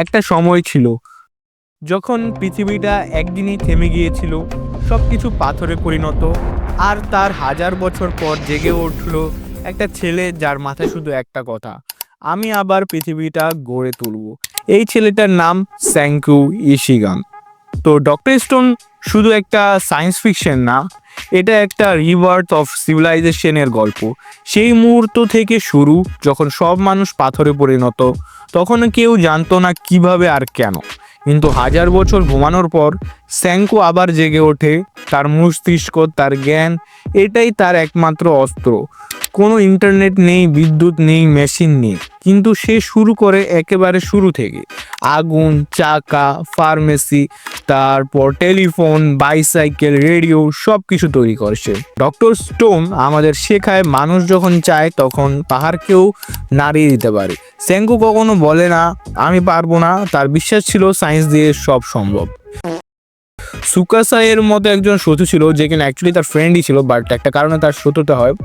একটা সময় ছিল যখন পৃথিবীটা একদিনই থেমে গিয়েছিল, সব কিছু পাথরে পরিণত, আর তার হাজার বছর পর জেগে উঠল একটা ছেলে যার মাথায় শুধু একটা কথা: আমি আবার পৃথিবীটা গড়ে তুলব। এই ছেলেটার নাম স্যাংকু ইশিগান। তো ডক্টর স্টোন শুধু একটা সায়েন্স ফিকশন না, এটা একটা রিবার্থ অফ সিভিলাইজেশনের গল্প। সেই মুহূর্ত থেকে শুরু যখন সব মানুষ পাথরে পরিণত, তখন কেউ জানতো না কিভাবে আর কেন, কিন্তু হাজার বছর ঘুমানোর পর স্যাংকো আবার জেগে ওঠে। তার মস্তিষ্ক, তার জ্ঞান, এটাই তার একমাত্র অস্ত্র। কোনো ইন্টারনেট নেই, বিদ্যুৎ নেই, মেশিন নেই, কিন্তু সে শুরু করে একেবারে শুরু থেকে। আগুন, চাকা, ফার্মেসি, তারপর টেলিফোন, বাইসাইকেল, রেডিও, সব কিছু তৈরি করছে। ডক্টর স্টোন আমাদের শেখায় মানুষ যখন চায় তখন পাহাড়কেও নাড়িয়ে দিতে পারে। স্যাংকো কখনো বলে না আমি পারবো না, তার বিশ্বাস ছিল সায়েন্স দিয়ে সব সম্ভব। সুকাসা এর মতো একজন শত্রু ছিল, যে কিনা অ্যাকচুয়ালি তার ফ্রেন্ডই ছিল, বাট একটা কারণে তার শত্রুতা হয়।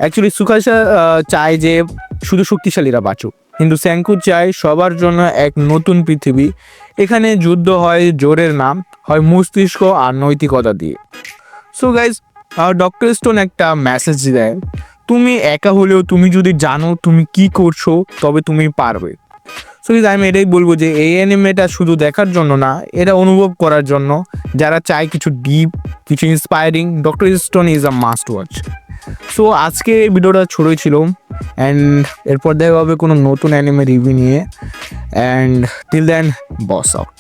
অ্যাকচুয়ালি সুকাসা চায় যে শুধু শক্তিশালীরা বাঁচুক, কিন্তু স্যাংকু চায় সবার জন্য এক নতুন পৃথিবী। এখানে যুদ্ধ হয় জোরের নাম, হয় মস্তিষ্ক আর নৈতিকতা দিয়ে। সো গাইজ, ডক্টর স্টোন একটা মেসেজ দেয়: তুমি একা হলেও তুমি যদি জানো তুমি কি করছো, তবে তুমি পারবে। সো আমি এটাই বলবো যে এই অ্যানিমেটা শুধু দেখার জন্য না, এটা অনুভব করার জন্য। যারা চায় কিছু ডিপ, কিছু inspiring, doctor stone is a must watch. So আজকে এই ভিডিওটা ছোটোই ছিল, অ্যান্ড এরপর দেখা হবে কোনো নতুন অ্যানিমে রিভিউ নিয়ে। And till then, boss out.